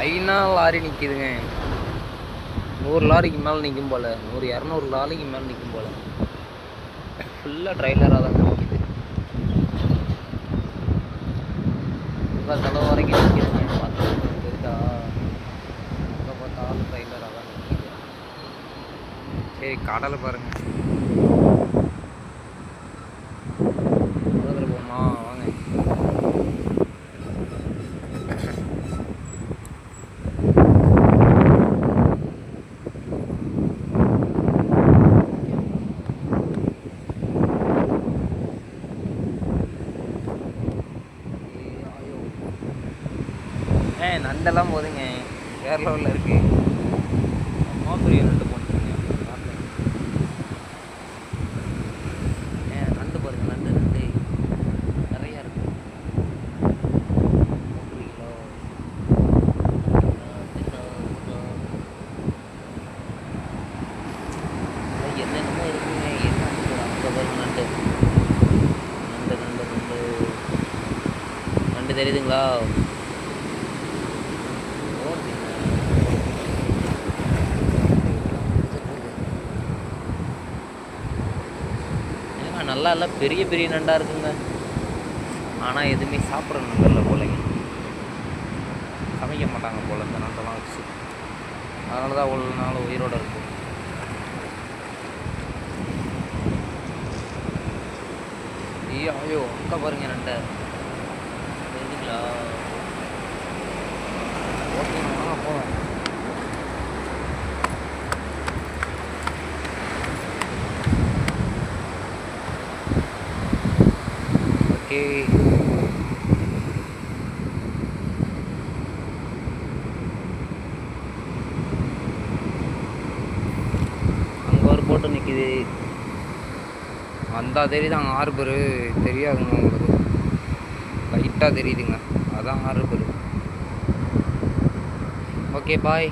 லைனாக லாரி நிற்கிதுங்க. 100 லாரிக்கு மேலே நிற்கும் போல், 100-200 லாரிக்கு மேலே நிற்கும் போல். ஃபுல்லாக ட்ரைலராக தான் நிற்கிது. தலை வரைக்கும் நிற்கிதுங்க. பார்த்து இருக்கா, எங்கே பார்த்தாலும் ட்ரைலராக தான் நிற்கிது. சரி, கடலை பாருங்கள். பக்கத்தில் போமா, வாங்க. நண்டெல்லாம் போதுங்க, வேறு லெவலில் இருக்குது. அம்மா பெரிய நண்டு போட்டுருங்க. நண்டு பாருங்க, நண்டு நிறையா இருக்கு. 3 கிலோ என்னென்னமோ இருக்குங்க. என்ன அங்கே பாருங்க, நண்டு தெரியுதுங்களா? நல்லா எல்லாம் பெரிய பெரிய நண்டாக இருக்குங்க. ஆனால் எதுவுமே சாப்பிட்ற நண்டில்லை போலைங்க. சமைக்க மாட்டாங்க போல் இந்த நண்டெல்லாம் வச்சு. அதனால தான் அவ்வளோ நாள் உயிரோடு இருக்கும். ஐயோ அக்கா பாருங்க நண்டை தெரியுதுங்களா? ஓகேங்களா, போகலாம். ஓகே, அங்கே ஒரு போட்டு நிற்கிது. அந்த தெரியுது, அங்கே ஹார்பரு தெரியாதுங்க உங்களுக்கு. லைட்டாக தெரியுதுங்க, அதான் ஹார்பரு. ஓகே, பாய்.